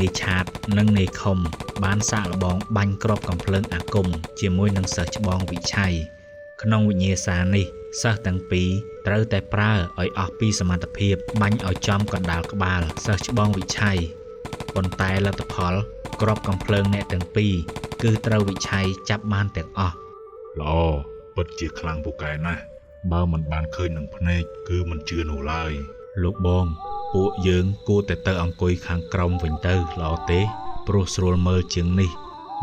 នេឆាតនិងនេខុមបានសាកល្បងបាញ់គ្រាប់កំភ្លើងអាគមជាមួយនឹងសិស្សច្បងវិឆ័យក្នុងវិញ្ញាសានេះសិស្សទាំងពីរត្រូវតែប្រើឲ្យអស់ពីសមត្ថភាពបាញ់ឲ្យចំកណ្ដាលក្បាលសិស្សច្បងវិឆ័យប៉ុន្តែលទ្ធផលគ្រាប់កំភ្លើងអ្នកទាំងពីរគឺត្រូវវិឆ័យចាប់បានទាំងអស់ល្អពិតជាខ្លាំងពូកែណាស់បើមិនបានឃើញនឹងភ្នែកគឺមិនជឿនោះឡើយលោកបងពួកយើងគួរតែទៅអង្គុយខាងក្រោមវិញទៅល្អទេព្រោះស្រួលមើលជាងនេះ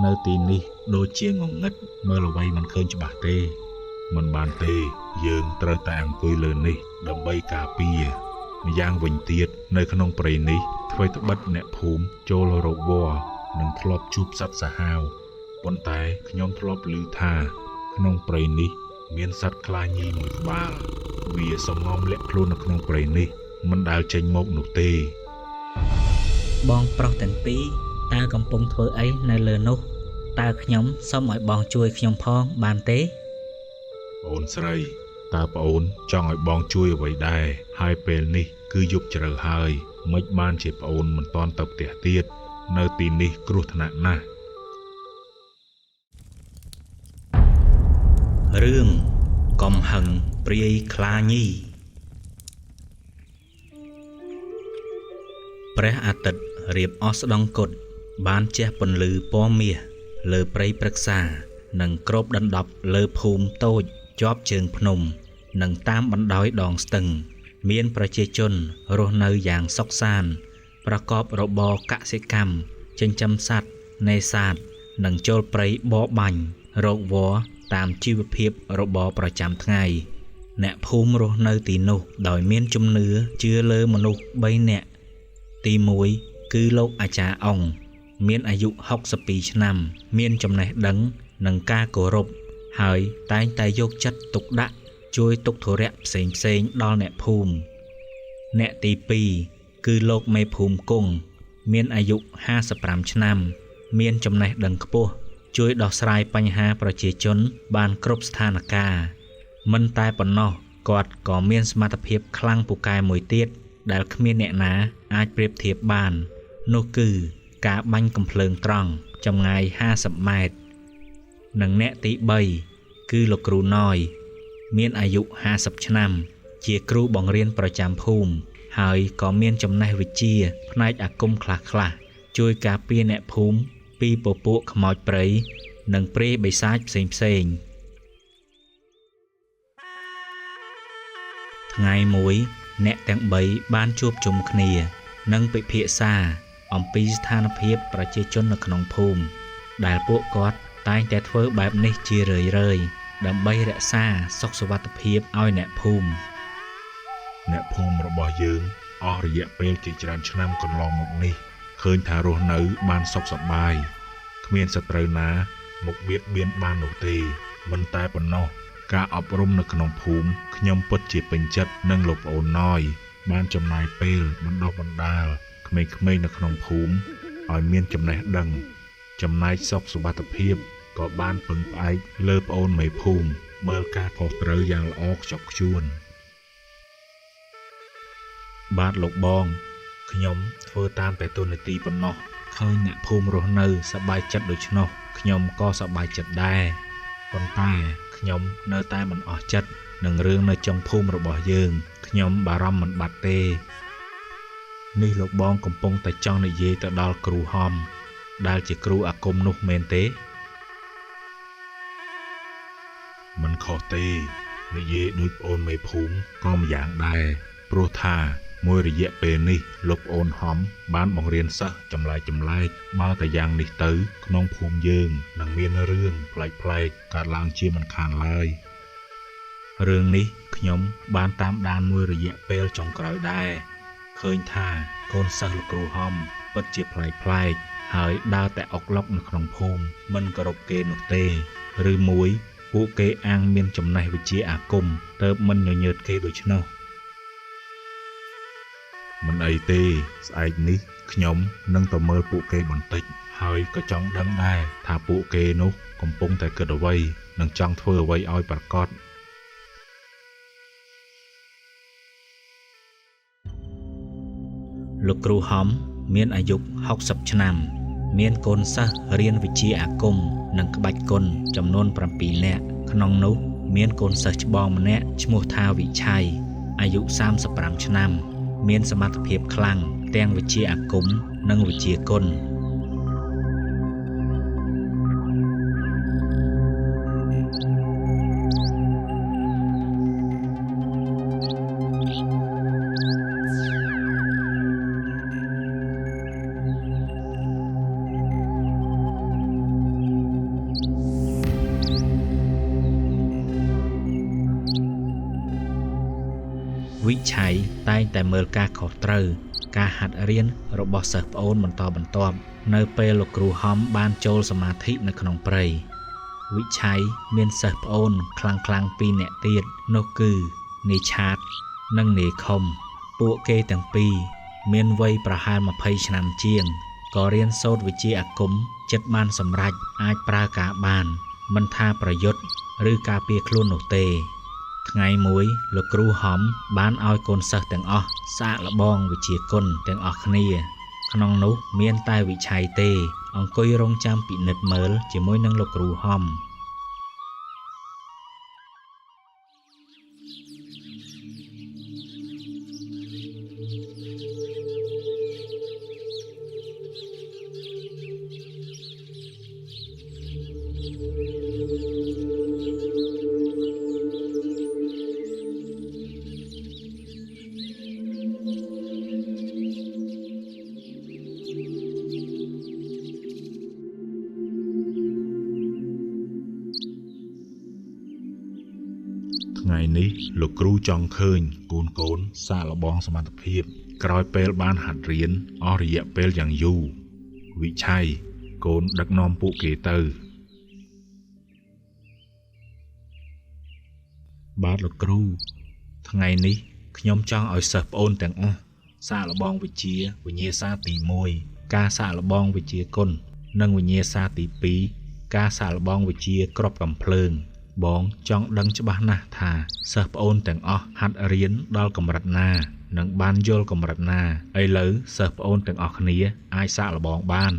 នៅទីនេះដូចជាងងឹតមើលអ្វីមិនឃើញច្បាស់ទេមិនបានទេយើងត្រូវតែអង្គុយលើនេះដើម្បីការពារម្យ៉ាងវិញទៀតនៅក្នុងព្រៃនេះអ្វីត្បិតអ្នកភូមិចូលរកវល្លិនិងធ្លាប់ជួបសត្វសាហាវប៉ុន្តែខ្ញុំធ្លាប់ឮថាក្នុងព្រៃនេះមានសត្វខ្លាញីមួយក្បាលវាសំងំលាក់ខ្លួននៅក្នុងព្រៃនេះមិនដែលចេញមកនោះទេបងប្រុសទាំងពីរតើកំពុងធ្វើអីនៅលើនោះតើខ្ញុំសូមឲ្យបងជួយខ្ញុំផងបានទេប្អូនស្រីតើប្អូនចង់ឲ្យបងជួយអ្វីដែរហើយពេលនេះគឺយប់ជ្រៅហើយមិនបានជាប្អូនមិនតាន់ទៅផ្ទះទៀតនៅទីនេះគ្រោះថ្នាក់ណាស់រឿងកំហឹងព្រាយខ្លាញីព្រះអាទិត្យរៀបអស់ស្ដង់គត់បានជះពន្លឺពណ៌មាសលើព្រៃព្រឹក្សានិងគ្របដណ្ដប់លើភូមិតូចជាប់ជើងភ្នំនិងតាមបណ្ដោយដងស្ទឹងមានប្រជាជនរស់នៅយ៉ាងសុខសាន្តប្រកបរបរកសិកម្មចិញ្ចឹមសត្វនេសាទនិងចូលព្រៃបរបាញ់រកវល្លិតាមជីវភាពរបរប្រចាំថ្ងៃអ្នកភូមិរស់នៅទីនោះដោយមានជំនឿជឿលើមនុស្ស3នាក់ទី1គឺលោកអាចារ្យអង្គមានអាយុ62ឆ្នាំមានចំណេះដឹងនិងការគោរពហើយតែងតែយកចិត្តទុកដាក់ជួយទុក្ខធុរៈផ្សេងដល់អ្នកភូមិអ្នកទី2គឺលោកមេភូមិគង់មានអាយុ55ឆ្នាំមានចំណេះដឹងខ្ពស់ជួយដោះស្រាយបញ្ហាប្រជាជនបានគ្រប់ស្ថានភាពមិនតែប៉ុណ្ណោះគាត់ក៏មានសមត្ថភាពខ្លាំងពូកែមួយទៀតដែលគ្មានអ្នកណាអាចប្រៀបធៀបបាននោះគឺការបាញ់កំភ្លើងត្រង់ចម្ងាយ50ម៉ែត្រនិងអ្នកទី3គឺលោកគ្រូណយមានអាយុ50ឆ្នាំជាគ្រូបង្រៀនប្រចាំភូមិហើយក៏មានចំណេះវិជ្ជាផ្នែកអាគមខ្លះជួយការពារអ្នកភូមិពីពពួកខ្មោចព្រៃនិងព្រាយបិសាចផ្សេងថ្ងៃមួយអ្នកទាំង3បានជួបជុំគ្នានិងពិភាក្សាអំពីស្ថានភាពប្រជាជននៅក្នុងភូមិដែលពួកគាត់តែងតែធ្វើបែបនេះជារឿយៗដើម្បីរក្សាសុខសុវត្ថិភាពឲ្យអ្នកភូមិរបស់យើងអស់រយៈពេលជាច្រើនឆ្នាំកន្លងមកនេះឃើញថារស់នៅបានសុខសប្បាយគ្មានសត្រូវណាមកបៀតបៀនបាននោះទេមិនតែប៉ុណ្ណោះការអប់រំនៅក្នុងភូមិខ្ញុំពិតជាពេញចិត្តនឹងលោកប្អូនណយបានចំណាយពេលបណ្ដុះបណ្ដាលក្មេងៗនៅក្នុងភូមិឲ្យមានចំណេះដឹងចំណែកសុខសុវត្ថិភាពក៏បានពឹងផ្អែកលើប្អូនមេភូមិមើលការខុសត្រូវយ៉ាងល្អខ្ជាប់ខ្ជួនបាទលោកបងខ្ញុំធ្វើតាមតែទូនាទីប៉ុណ្ណោះឃើញអ្នកភូមិរស់នៅសប្បាយចិត្តដូច្នោះខ្ញុំក៏សប្បាយចិត្តដែរប៉ុន្តែខ្ញុំនៅតែមិនអស់ចិត្តនឹងរឿងនៅចុងភូមិរបស់យើងខ្ញុំបារម្ភមិនបាត់ទេនេះលោកបងកំពុងតែចង់និយាយទៅដល់គ្រូហំដែលជាគ្រូអាគមនោះមែនទេមិនខុសទេនិយាយដូចប្អូនមេភូមិក៏ម្យ៉ាងដែរព្រោះថាមួយរយៈពេលនេះលោកប្អូនហំបានបង្រៀនសិស្សចម្លែកបើតែយ៉ាងនេះទៅក្នុងភូមិយើងនឹងមានរឿងប្លែកកើតឡើងជាមិនខានឡើយរឿងនេះខ្ញុំបានតាមដានមួយរយៈពេលចុងក្រោយដែរឃើញថាកូនសិស្សលោកគ្រូហំពិតជាប្លែកហើយដើរតែអុកឡុកនៅក្នុងភូមិមិនគោរពគេនោះទេឬមួយពួកគេអាងមានចំណេះវិជ្ជាអាគមទើបមិនញញើតគេដូច្នោះមិនអីទេស្អែកនេះខ្ញុំនឹងទៅមើលពួកគេបន្តិចហើយក៏ចង់ដឹងដែរថាពួកគេនោះកំពុងតែគិតអ្វីនិងចង់ធ្វើអ្វីឲ្យប្រាកដលោកគ្រូហំ មានអាយុ60ឆ្នាំមានកូនសិស្សរៀនវិជ្ជាអាគមនិងក្បាច់គុនចំនួន7នាក់ក្នុងនោះមានកូនសិស្សច្បងម្នាក់ឈ្មោះថាវិឆ័យអាយុ35ឆ្នាំមានសមត្ថភាពខ្លាំងទាំងវិជ្ជាអាគមនិងវិជ្ជាគុនវិឆ័យតែងតែមើលការខុសត្រូវការហាត់រៀនរបស់សិស្សប្អូនបន្តបន្ទាប់នៅពេលលោកគ្រូហំបានចូលសមាធិនៅក្នុងព្រៃវិឆ័យមានសិស្សប្អូនខ្លាំងៗ2នាក់ទៀតនោះគឺនាយឆាតនិងនាយខុំពួកគេទាំងពីរមានវ័យប្រហែល20ឆ្នាំជាងក៏រៀនសូត្រវិជ្ជាអាគមចិត្តបានសម្រេចអាចប្រើការបានមិនថាប្រយុទ្ធឬការពារខ្លួននោះទេថ្ងៃមួយលោកគ្រូហំបានឲ្យកូនសិស្សទាំងអស់សាកល្បងវិជ្ជាគុនទាំងអស់គ្នាក្នុងនោះមានតែវិឆ័យទេអង្គុយរង់ចាំពិនិត្យមើលជាមួយនឹងលោកគ្រូហំថ្ងៃនេះលោកគ្រូចង់ឃើញកូនសាកល្បងសមត្ថភាពក្រោយពេលបានហាត់រៀនអស់រយៈពេលយ៉ាងយូរវិឆ័យកូនដឹកនាំពួកគេទៅបាទលោកគ្រូថ្ងៃនេះខ្ញុំចង់ឲ្យសិស្សប្អូនទាំងអស់សាកល្បងវិជ្ជាវិញ្ញាសាទី1ការសាកល្បងវិជ្ជាគុននិងវិញ្ញាសាទី2ការសាកល្បងវិជ្ជាគ្រាប់កាំភ្លើងបងចង់ដឹងច្បាស់ណាស់ថាសិស្សប្អូនទាំងអស់ហាត់រៀនដល់កម្រិតណានិងបានយល់កម្រិតណាឥឡូវសិស្សប្អូនទាំងអស់គ្នាអាចសាកល្បងបាន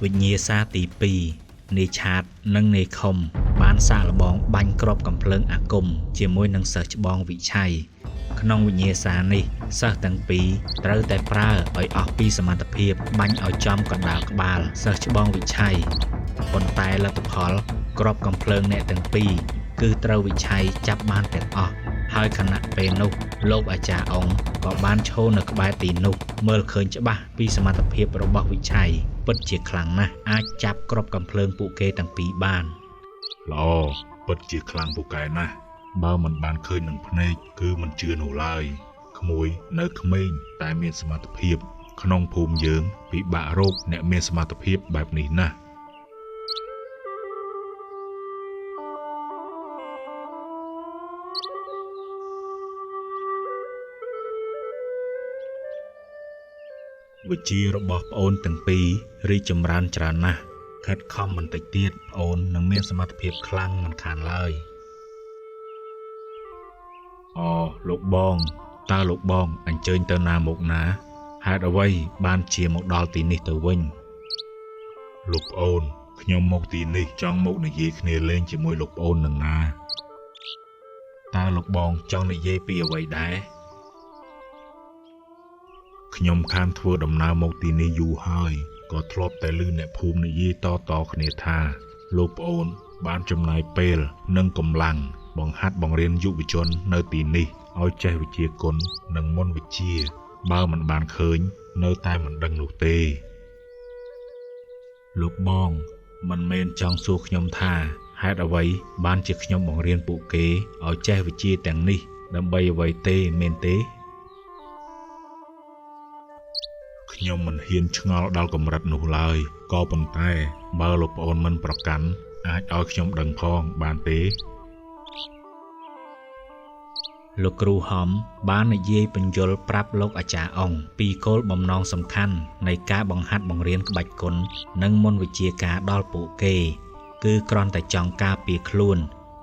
វិញ្ញាសាទី2នាយឆាតនិងនាយខុំបានសាកល្បងបាញ់គ្រាប់កាំភ្លើងអាគមជាមួយនឹងសិស្សច្បងវិឆ័យក្នុងវិញ្ញាសានេះសិស្សទាំងពីរត្រូវតែប្រើឲ្យអស់ពីសមត្ថភាពបាញ់ឲ្យចំកណ្ដាលក្បាលសិស្សច្បងវិឆ័យប៉ុន្តែលទ្ធផលគ្រាប់កាំភ្លើងអ្នកទាំងពីរគឺត្រូវវិឆ័យចាប់បានទាំងអស់ហើយខណៈពេលនោះលោកអាចារ្យអង្គក៏បានឈរនៅក្បែរទីនោះមើលឃើញច្បាស់ពីសមត្ថភាពរបស់វិឆ័យពិតជាខ្លាំងណាស់អាចចាប់គ្រាប់កាំភ្លើងពួកគេទាំងពីរបានល្អពិតជាខ្លាំងពូកែណាស់បើមិនបានឃើញនឹងភ្នែកគឺមិនជឿនោះឡើយក្មួយនៅក្មេងតែមានសមត្ថភាពក្នុងភូមិយើងពិបាករកអ្នកមានសមត្ថភាពបែបនេះណាស់វិជ្ជារបស់ប្អូនទាំងពីររីកចម្រើនច្រើនណាស់ខិតខំបន្តិចទៀតប្អូននឹងមានសមត្ថភាពខ្លាំងមិនខានឡើយលោកបងតើលោកបងអញ្ជើញទៅណាមកណា ហេតុអ្វីបានជាមកដល់ទីនេះទៅវិញលោកប្អូនខ្ញុំមកទីនេះចង់មកនិយាយគ្នាលេងជាមួយលោកប្អូននឹងណាតើលោកបងចង់និយាយពីអ្វីដែរខ្ញុំខានធ្វើដំណើរមកទីនេះយូរហើយក៏ធ្លាប់តែឮអ្នកភូមិនិយាយតគ្នាថាលោកប្អូនបានចំណាយពេលនិងកម្លាំងបង្ហាត់បង្រៀនយុវជននៅទីនេះឲ្យចេះវិជ្ជាគុណនិងមន្តវិជ្ជាបើមិនបានឃើញនៅតែមិនដឹងនោះទេលោកបងមិនមែនចង់សួរខ្ញុំថាហេតុអ្វីបានជាខ្ញុំបង្រៀនពួកគេឲ្យចេះវិជ្ជាទាំងនេះដើម្បីអ្វីទេមែនទេខ្ញុំមិនហ៊ានឆ្ងល់ដល់កម្រិតនោះឡើយក៏ប៉ុន្តែបើលោកប្អូនមិនប្រកាន់អាចឲ្យខ្ញុំដឹងផងបានទេលោកគ្រូហំបាននិយាយបញ្យល់ប្រាប់លោកអាចារ្យអង្គពីគោលបំណងសំខាន់នៃការបង្ហាត់បង្រៀនក្បាច់គុណនិងមន្តវិជ្ជាការដល់ពួកគេគឺគ្រាន់តែចង់ការពារខ្លួន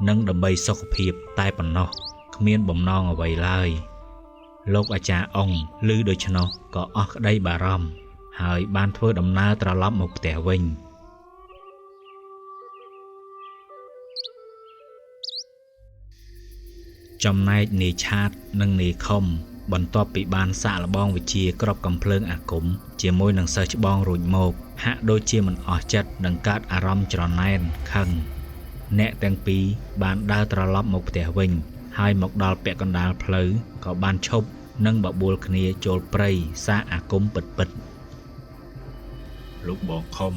និងដើម្បីសុខភាពតែប៉ុណ្ណោះគ្មានបំណងអ្វីឡើយលោកអាចារ្យអង្គឮដូច្នោះក៏អស់ក្តីបារម្ភហើយបានធ្វើដំណើរត្រឡប់មកផ្ទះវិញចំណែកនាយឆាតនិងនាយខុមបន្ទាប់ពីបានសាកល្បងវិជ្ជាគ្រាប់កាំភ្លើងអាគមជាមួយនឹងសិស្សច្បងរួចមកហាក់ដូចជាមិនអស់ចិត្តនឹងកើតអារម្មណ៍ច្រណែនខឹងអ្នកទាំងពីរបានដើរត្រឡប់មកផ្ទះវិញហើយមកដល់ពាក់កណ្ដាលផ្លូវក៏បានឈប់និងបបួលគ្នាចូលព្រៃសាកអាគមពិតលោកបងខុម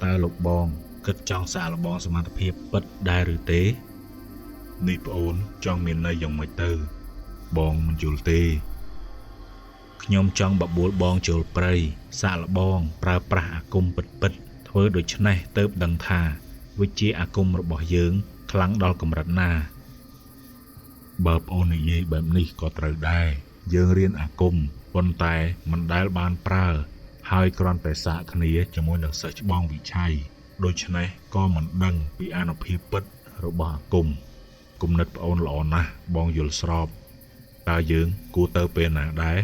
តើលោកបងគិតចង់សាកល្បងសមត្ថភាពពិតដែរឬទេនេះប្អូនចង់មានន័យយ៉ាងម៉េចទៅបងមិនយល់ទេខ្ញុំចង់បបួលបងចូលព្រៃសាកល្បងប្រើប្រាស់អាគមពិតធ្វើដូច្នេះទើបដឹងថាវិជ្ជាអាគមរបស់យើងខ្លាំងដល់កម្រិតណាបើប្អូននិយាយបែបនេះក៏ត្រូវដែរយើងរៀនអាគមប៉ុន្តែមិនដែលបានប្រើហើយគ្រាន់តែសាកគ្នាជាមួយនឹងសិស្សច្បងវិឆ័យដូច្នេះក៏មិនដឹងពីអានុភាពពិតរបស់អាគមគំនិតប្អូនល្អណាស់បងយល់ស្របតើយើងគួរទៅពេលណាដែរ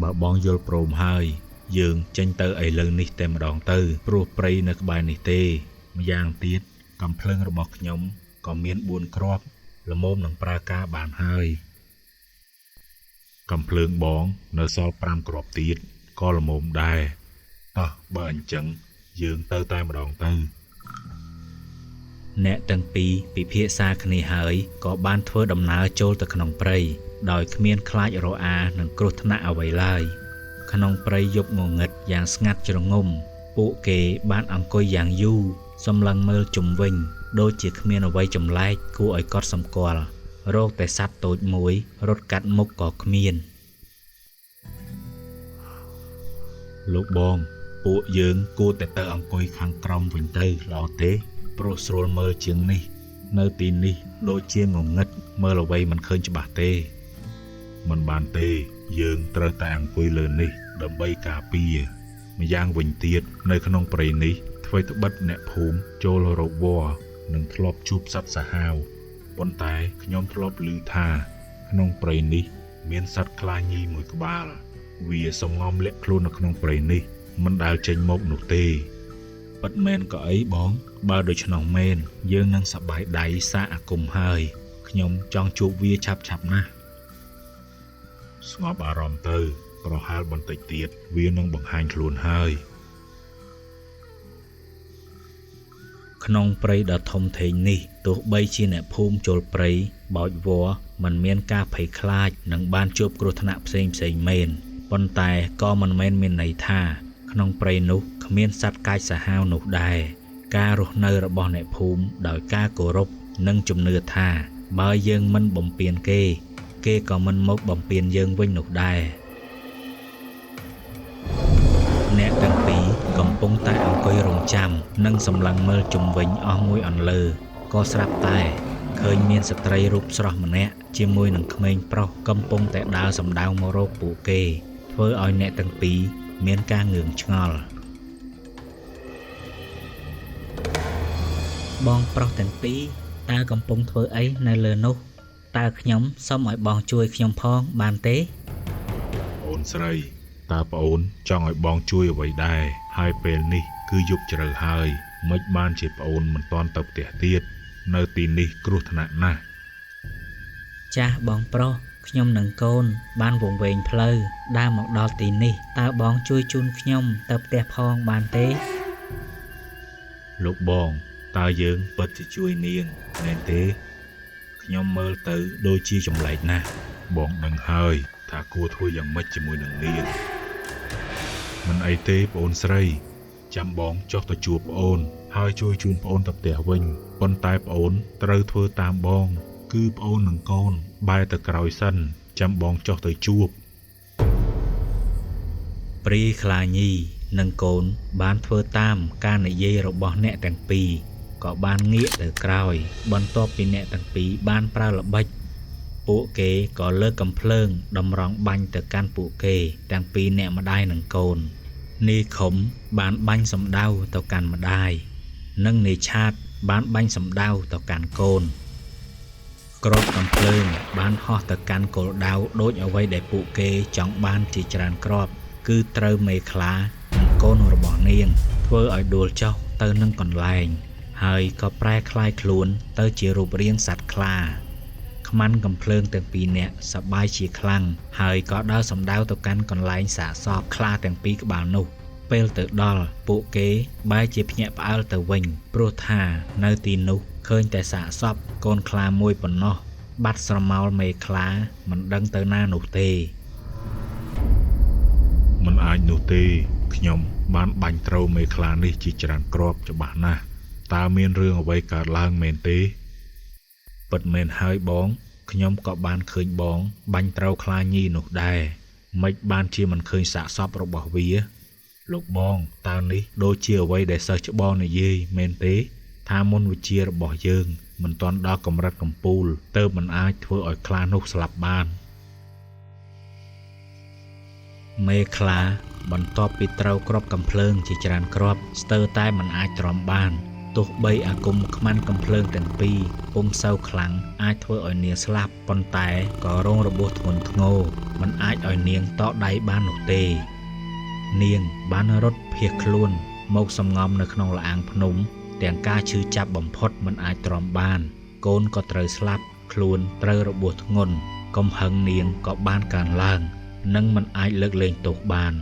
បើបងយល់ព្រមហើយយើងចេញទៅឥឡូវនេះតែម្ដងទៅព្រោះព្រៃនៅក្បែរនេះទេម្យ៉ាងទៀតកាំភ្លើងរបស់ខ្ញុំក៏មាន4គ្រាប់ល្មមនឹងប្រើការបានហើយកាំភ្លើងបងនៅសល់5គ្រាប់ទៀតក៏ល្មមដែរតោះបើអញ្ចឹងយើងទៅតែម្ដងទៅអ្នកទាំងពីរពិភាក្សាគ្នាហើយក៏បានធ្វើដំណើរចូលទៅក្នុងព្រៃដោយគ្មានខ្លាចរអានឹងគ្រោះថ្នាក់អ្វីឡើយក្នុងព្រៃយប់ងងឹតយ៉ាងស្ងាត់ជ្រងំពួកគេបានអង្គុយយ៉ាងយូរសម្លឹងមើលជុំវិញដូចជាគ្មានអ្វីចម្លែកគួរឲ្យកត់សម្គាល់រកតែសត្វតូចមួយរត់កាត់មុខក៏គ្មានលោកបងពួកយើងគួរតែទៅអង្គុយខាងក្រោមវិញទៅល្អទេព្រោះស្រួលមើលជាងនេះនៅទីនេះដូចជាងងឹតមើលអ្វីមិនឃើញច្បាស់ទេមិនបានទេយើងត្រូវតែអង្គុយលើនេះដើម្បីការពារម្យ៉ាងវិញទៀតនៅក្នុងព្រៃនេះអ្វីត្បិតអ្នកភូមិចូលរកវល្លិនិងធ្លាប់ជួបសត្វសាហាវប៉ុន្តែខ្ញុំធ្លាប់ឮថាក្នុងព្រៃនេះមានសត្វខ្លាញីមួយក្បាលវាសំងំលាក់ខ្លួននៅក្នុងព្រៃនេះមិនដែលចេញមកនោះទេពិតមែនក៏អីបងបើដូច្នោះមែនយើងនឹងសប្បាយដៃសាកអាគមហើយខ្ញុំចង់ជួបវាឆាប់ណាស់ស្ងប់អារម្មណ៍ទៅប្រហែលបន្តិចទៀតវានឹងបង្ហាញខ្លួនហើយក្នុងព្រៃដ៏ធំធេងនេះទោះបីជាអ្នកភូមិចូលព្រៃបោចវល្លិមិនមានការភ័យខ្លាចនឹងបានជួបគ្រោះថ្នាក់ផ្សេងមែនប៉ុន្តែក៏មិនមែនមានន័យថាក្នុងព្រៃនោះគ្មានសត្វកាចសាហាវនោះដែរការរស់នៅរបស់អ្នកភូមិដោយការគោរពនិងជំនឿថាបើយើងមិនបំពានគេក៏មិនមកបំពានយើងវិញនោះដែរអ្នកទាំងពីរកំពុងតែអង្គុយរង់ចាំនិងសម្លឹងមើលជុំវិញអស់មួយអន្លើក៏ស្រាប់តែឃើញមានស្ត្រីរូបស្រស់ម្នាក់ជាមួយនឹងក្មេងប្រុសកំពុងតែដើរសម្ដៅមករកពួកគេធ្វើឲ្យអ្នកទាំងពីរមានការងឿងឆ្ងល់បងប្រុសទាំងពីរតើកំពុងធ្វើអីនៅលើនោះតើខ្ញុំសូមឲ្យបងជួយខ្ញុំផងបានទេអូន ស្រីតើប្អូនចង់ឲ្យបងជួយអ្វីដែរហើយពេលនេះគឺយប់ជ្រៅហើយមិនបានជាប្អូនមិនតាន់ទៅផ្ទះទៀតនៅទីនេះគ្រោះថ្នាក់ណាស់ ចាស់បងប្រុសខ្ញុំនិងកូនបានវង្វេងផ្លូវដើរមកដល់ទីនេះតើបងជួយជូនខ្ញុំទៅផ្ទះផងបានទេ លោកបងតើយើងពិតជាជួយនាងមែនទេខ្ញុំមើលទៅដូចជាចម្លែកណាស់បងដឹងហើយថាគួរធ្វើយ៉ាងម៉េចជាមួយនឹងនាងមិនអីទេប្អូនស្រីចាំបងចុះទៅជួបប្អូនហើយជួយជូនប្អូនទៅផ្ទះវិញប៉ុន្តែប្អូនត្រូវធ្វើតាមបងគឺប្អូននិងកូនបែរទៅក្រោយសិនចាំបងចុះទៅជួប ព្រាយខ្លាញីនិងកូនបានធ្វើតាមការនិយាយរបស់អ្នកទាំងពីរក៏បានងាកទៅក្រោយបន្ទាប់ពីអ្នកទាំងពីរបានប្រើល្បិចពួកគេក៏លើកកំភ្លើងតម្រង់បាញ់ទៅកាន់ពួកគេទាំងពីរអ្នកម្ដាយនិងកូននាយខុំបានបាញ់សំដៅទៅកាន់ម្ដាយនិងនាយឆាតបានបាញ់សំដៅទៅកាន់កូនគ្រាប់កំភ្លើងបានហោះទៅកាន់គោលដៅដូចអ្វីដែលពួកគេចង់បានជាច្រើនគ្រាប់គឺត្រូវមេខ្លានិងកូនរបស់នាងធ្វើឲ្យដួលចុះទៅនឹងកន្លែងហើយក៏ប្រែក្លាយខ្លួនទៅជារូបរាងសត្វខ្លាខ្មាន់កំភ្លើងទាំងពីរនាក់សប្បាយជាខ្លាំងហើយក៏ដើរសំដៅទៅកាន់កន្លែងសាកសពខ្លាទាំងពីរក្បាលនោះពេលទៅដល់ពួកគេបែរជាភ្ញាក់ផ្អើលទៅវិញព្រោះថានៅទីនោះឃើញតែសាកសពកូនខ្លាមួយប៉ុណ្ណោះបាត់ស្រមោលមេខ្លាមិនដឹងទៅណានោះទេ មិនអាចនោះទេខ្ញុំបានបាញ់ត្រូវមេខ្លានេះជាច្រើនគ្រាប់ច្បាស់ណាស់តើមានរឿងអ្វីកើតឡើងមែនទេពិតមែនហើយបងខ្ញុំក៏បានឃើញបងបាញ់ត្រូវខ្លាញីនោះដែរមិនបានជាមិនឃើញសាកសពរបស់វាលោកបងតើនេះដូចជាអ្វីដែលសិស្សច្បងនិយាយមែនទេថាមុនវិជ្ជារបស់យើងមិនទាន់ដល់កម្រិតកំពូលទើបមិនអាចធ្វើឲ្យខ្លានោះស្លាប់បាន មេខ្លាបន្ទាប់ពីត្រូវគ្រាប់កំភ្លើងជាច្រើនគ្រាប់ស្ទើរតែមិនអាចទ្រាំបានទោះបីអាគមខ្មាន់កំភ្លើងទាំងពីរពុំសូវខ្លាំងអាចធ្វើឲ្យនាងស្លាប់ប៉ុន្តែក៏រងរបួសធ្ងន់ធ្ងរមិនអាចឲ្យនាងតដៃបាននោះទេនាងបានរត់ភៀសខ្លួនមកសំងំនៅក្នុងល្អាងភ្នំទាំងការឈឺចាប់បំផុតមិនអាចទ្រាំបានកូនក៏ត្រូវស្លាប់ខ្លួនត្រូវរបួសធ្ងន់កំហឹងនាងក៏បានកើនឡើង នឹងមិនអាចលើកលែងទោសបាន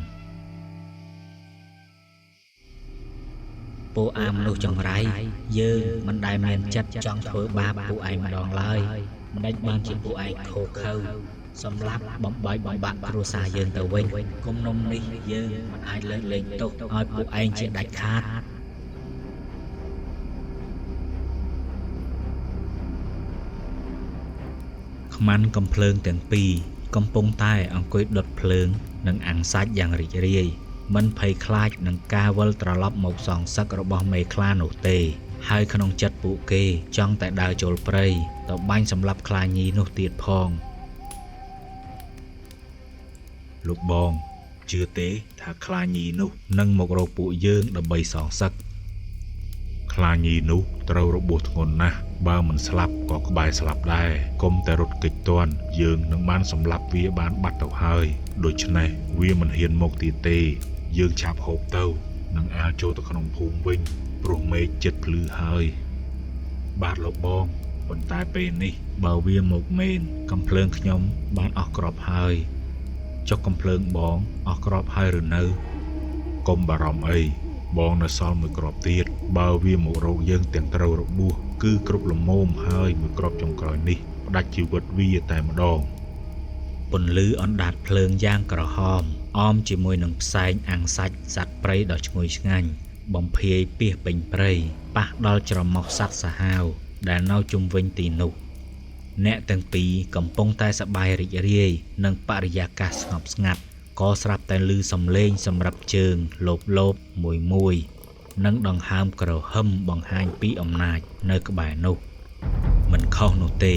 ពួកអាមនុស្សចង្រៃយើងមិនដែលមានចិត្តចង់ធ្វើបាបពួកឯងម្ដងឡើយមិនដេចបានជាពួកឯងខូខើសម្លាប់បំបាយបំបាក់គ្រួសារយើងទៅវិញគំនុំនេះយើងមិនអាចលើកលែងទោសឲ្យពួកឯងជាដាច់ខាត ខ្មាន់កំភ្លើងទាំងពីរកំពុងតែអង្គុយដុតភ្លើងនិងអាំងសាច់យ៉ាងរីករាយមិនភ័យខ្លាចនឹងការវិលត្រឡប់មកសងសឹករបស់មេខ្លានោះទេហើយក្នុងចិត្តពួកគេចង់តែដើរចូលព្រៃទៅបាញ់សម្លាប់ខ្លាញីនោះទៀតផងលោកបងជឿទេថាខ្លាញីនោះនឹងមករកពួកយើងដើម្បីសងសឹក ខ្លាញីនោះត្រូវរបួសធ្ងន់ណាស់បើមិនស្លាប់ក៏ក្បែរស្លាប់ដែរកុំតែរត់គេចទាន់យើងនឹងបានសម្លាប់វាបានបាត់ទៅហើយដូច្នេះវាមិនហ៊ានមកទៀតទេយើងឆាប់ហូបទៅនឹងអាលចូលទៅក្នុងភូមិវិញព្រោះមេឃជិតភ្លឺហើយបាទលោកបងប៉ុន្តែពេលនេះបើវាមកមែនកំភ្លើងខ្ញុំបានអស់គ្រាប់ហើយចុះកំភ្លើងបងអស់គ្រាប់ហើយឬនៅកុំបារម្ភអី បងនៅសល់មួយគ្រាប់ទៀតបើវាមករកយើងទាំងត្រូវរបួសគឺគ្រប់លមមហើយមួយគ្រាប់ចុងក្រោយនេះផ្ដាច់ជីវិតវាតែម្ដងពន្លឺអណ្ដាតភ្លើងយ៉ាងក្រហមអមជាមួយនឹងផ្សែងអាំងសាច់សត្វព្រៃដ៏ឈ្ងុយឆ្ងាញ់បំភាយពាសពេញព្រៃប៉ះដល់ច្រមុះសត្វសាហាវដែលនៅជុំវិញទីនោះអ្នកទាំងពីរកំពុងតែសប្បាយរីករាយនឹងបរិយាកាសស្ងប់ស្ងាត់ក៏ស្រាប់តែឮសំឡេងសម្រាប់ជើងលោបលោបមួយនិងដង្ហើមក្រហឹមបង្ហាញពីអំណាចនៅក្បែរនោះមិនខុសនោះទេ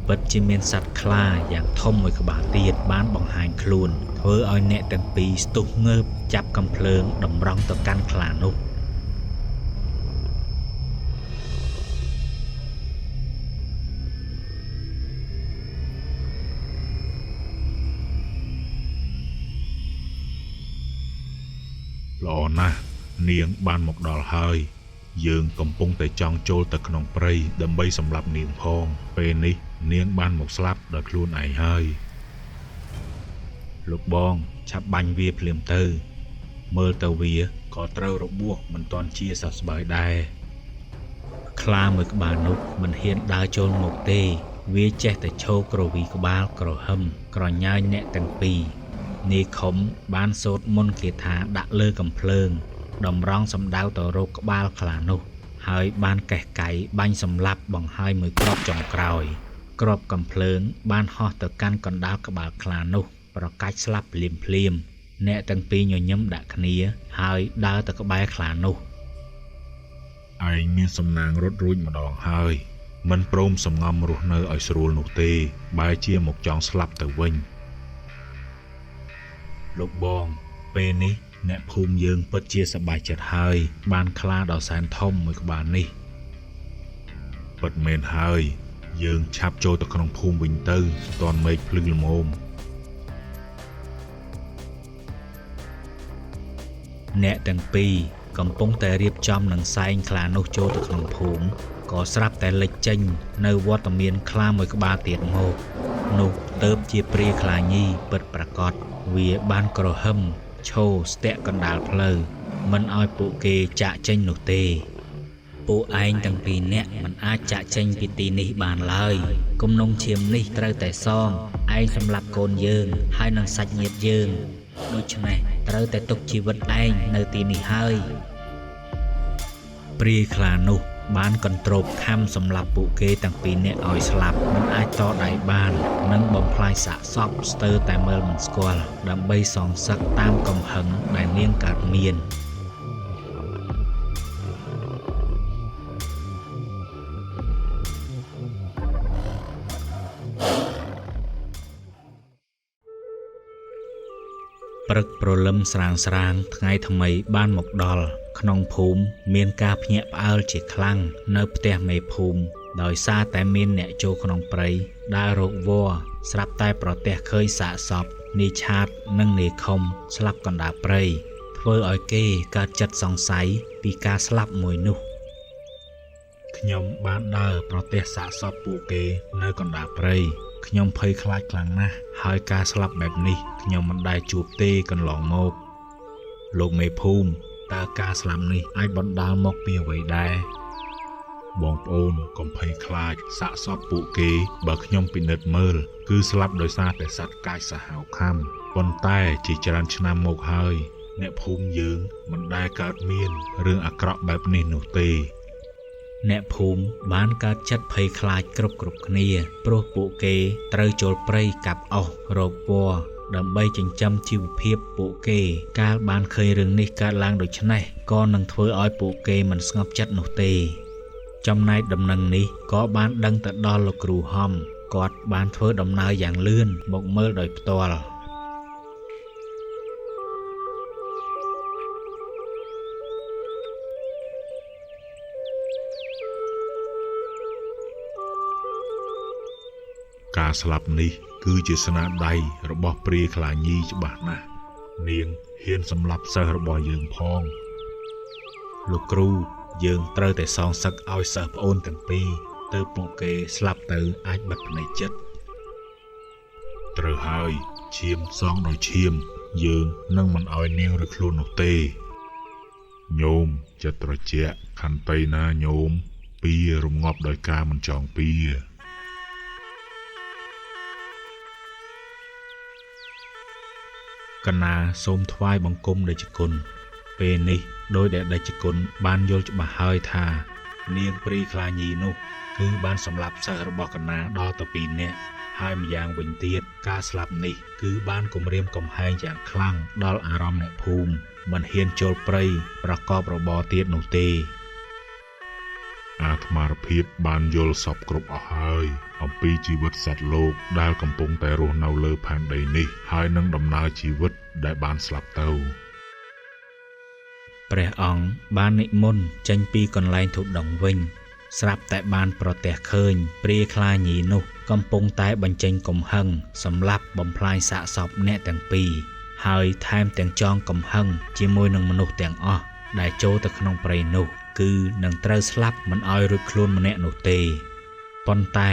ពិតជាមានសត្វខ្លាយ៉ាងធំមួយក្បាលទៀតបានបង្ហាញខ្លួនធ្វើឲ្យអ្នកទាំងពីរស្ទុះងើបចាប់កំភ្លើងតម្រង់ទៅកាន់ខ្លានោះ ព ល្អណាស់នាងបានមកដល់ហើយយើងកំពុងតែចង់ចូលទៅក្នុងព្រៃដើម្បីសម្លាប់នាងផងពេលនេះនាងបានមកស្លាប់ដោយខ្លួនឯងហើយលោកបងឆាប់បាញ់វាភ្លាមទៅមើលទៅវាក៏ត្រូវរបួសមិនទាន់ជាសះស្បើយដែរខ្លាមួយក្បាលនោះមិនហ៊ានដើរចូលមកទេវាចេះតែឈរក្រវីក្បាលក្រហឹមក្រញ៉ាយអ្នកទាំងពីរនាយខំបានសូត្រមន្តគាថាដាក់លើកំភ្លើងតម្រង់សម្ដៅទៅរកក្បាលខ្លានោះហើយបានកេះកៃបាញ់សម្លាប់បង្ហើយមួយគ្រាប់ចុងក្រោយគ្រាប់កំភ្លើងបានហោះទៅកាន់កណ្ដាលក្បាលខ្លានោះប្រកាច់ស្លាប់ភ្លាមអ្នកទាំងពីរញញឹមដាក់គ្នាហើយដើរទៅក្បែរខ្លានោះឯងមានសំណាងរត់រួចម្ដងហើយមិនព្រមសំងំរស់នៅឲ្យស្រួលនោះទេបែរជាមកចង់ស្លាប់ទៅវិញលោកបងពេលនេះអ្នកភូមិយើងពិតជាសប្បាយចិត្តហើយបានខ្លាដ៏សែនធំមួយក្បាលនេះពិតមែនហើយយើងឆាប់ចូលទៅក្នុងភូមិវិញទៅទាន់មេឃភ្លឺល្មមអ្នកទាំងពីរកំពុងតែរៀបចំនឹងសែងខ្លានោះចូលទៅក្នុងភូមិក៏ស្រាប់តែលេចចេញនៅវត្តមានខ្លាមួយក្បាលទៀតមកនោះទៅជាព្រាខ្លាញីពិតប្រាកដវាបានក្រហឹមឈោស្ទាក់កណ្ដាលផ្លូវមិនឲ្យពួកគេចាក់ចេញនោះទេពួកឯងទាំងពីរនាក់មិនអាចចាក់ចេញពីទីនេះបានឡើយគំនុំឈាមនេះត្រូវតែសងឯងសម្លាប់កូនយើងហើយនឹងសាច់ញាតិយើងដូច្នេះត្រូវតែទុកជីវិតឯងនៅទីនេះហើយព្រាយខ្លានោះបានកន្ទ្រោបខំសម្លាប់ពួកគេទាំងពីរនាក់ឲ្យស្លាប់មិនអាចតដៃបាននិងបំផ្លាញសាកសពស្ទើរតែមើលមិនស្គាល់ដើម្បីសងសឹកតាមកំហឹងដែលនាងកើតមានព្រឹកព្រលឹមស្រាងថ្ងៃថ្មីបានមកដល់ក្នុងភូមិមានការភ្ញាក់ផ្អើលជាខ្លាំងនៅផ្ទះមេភូមិដោយសារតែមានអ្នកចូលក្នុងព្រៃដើររកវល្លិស្រាប់តែប្រទះឃើញសាកសពនាយឆាតនិងនាយខំស្លាប់កណ្ដាលព្រៃធ្វើឲ្យគេកើតចិត្តសង្ស័យពីការស្លាប់មួយនោះខ្ញុំបានដើរប្រទះសាកសពពួកគេនៅកណ្ដាលព្រៃខ្ញុំភ័យខ្លាចខ្លាំងណាស់ហើយការស្លាប់បែបនេះខ្ញុំមិនដែលជួបទេកន្លងមកលោកមេភូមិតើការស្លាប់នេះអាចបណ្ដាលមកពីអ្វីដែរបងប្អូនកុំភ័យខ្លាចសាកសពពួកគេបើខ្ញុំពិនិត្យមើលគឺស្លាប់ដោយសារតែសត្វកាចសាហាវខាំប៉ុន្តែជាច្រើនឆ្នាំមកហើយអ្នកភូមិយើងមិនដែលកើតមានរឿងអាក្រក់បែបនេះនោះទេអ្នកភូមិបានកើតចិត្តភ័យខ្លាចគ្រប់គ្នាព្រោះពួកគេត្រូវចូលព្រៃកាប់អុសរកវល្លិដើម្បីចិញ្ចឹមជីវភាពពួកគេកាលបានឃើញរឿងនេះកើតឡើងដូច្នេះក៏នឹងធ្វើឲ្យពួកគេមិនស្ងប់ចិត្តនោះទេចំណែកដំណឹងនេះក៏បានដឹងទៅដល់លោកគ្រូហំគាត់បានធ្វើដំណើរយ៉ាងលឿនមកមើលដោយផ្ទាល់ការស្លាប់នេះគឺជាស្នាដៃរបស់ព្រាយខ្លាញីច្បាស់ណាស់នាងហ៊ានសម្លាប់សិស្សរបស់យើងផងលោកគ្រូយើងត្រូវតែសងសឹកឲ្យសិស្សប្អូនទាំងពីរទៅពួកគេស្លាប់ទៅអាចបិទភ្នែកចិត្តត្រូវហើយឈាមសងដោយឈាមយើងនឹងមិនឲ្យនាងឬខ្លួននោះទេញោមចិត្តត្រជាក់ខន្តីណាញោមពីរងាប់ដោយការមិនចង់ពីកណាសូមថ្វាយបង្គំដេចគុណពេលនេះដោយដែលដេចគុណបានយល់ច្បាស់ហើយថានាងព្រាយខ្លាញីនោះគឺបានសម្លាប់សិស្សរបស់កណាដល់ទៅ2នាក់ហើយម្យ៉ាងវិញទៀតការស្លាប់នេះគឺបានគំរាមកំហែងយ៉ាងខ្លាំងដល់អារម្មណ៍អ្នកភូមិមិនហ៊ានចូលព្រៃប្រកបរបរទៀតនោះទេអាត្មាភាពបានយល់សពគ្រប់អស់ហើយអំពីជីវិតសត្វលោកដែលកំពុងតែរស់នៅលើផែនដីនេះហើយនឹងដំណើរជីវិតដែលបានស្លាប់ទៅព្រះអង្គបាននិមន្តចេញពីកន្លែងធុដងវិញស្រាប់តែបានប្រទះឃើញព្រាយខ្លាញីនោះកំពុងតែបញ្ចេញកំហឹងសម្លាប់បំផ្លាញសាកសពអ្នកទាំងពីរ ហើយថែមទាំងចងកំហឹងជាមួយនឹងមនុស្សទាំងអស់ដែលចូលទៅក្នុងព្រៃនោះគឺនឹងត្រូវស្លាប់មិនឲ្យរួចខ្លួនម្នាក់នោះទេប៉ុន្តែ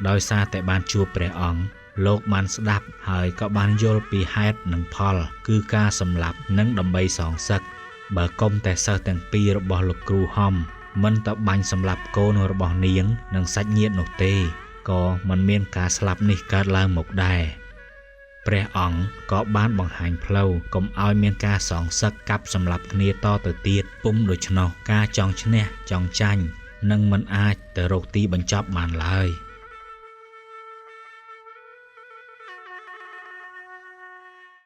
ដោយសារតែបានជួបព្រះអង្គលោកបានស្ដាប់ហើយក៏បានយល់ពីហេតុនិងផលគឺការសម្លាប់និងដើម្បីសងសឹកបើគុំតែសិស្សទាំងពីររបស់លោកគ្រូហំមិនទៅបាញ់សម្លាប់កូនរបស់នាងនិងសាច់ញាតិនោះទេក៏មិនមានការស្លាប់នេះកើតឡើងមកដែរព្រះអង្គក៏បានបង្ហាញផ្លូវកុំឲ្យមានការសងសឹកកាប់សម្លាប់គ្នាតទៅទៀតពុំដូច្នោះការចង់ឈ្នះចង់ចាញ់នឹងមិនអាចទៅរកទីបញ្ចប់បានឡើយ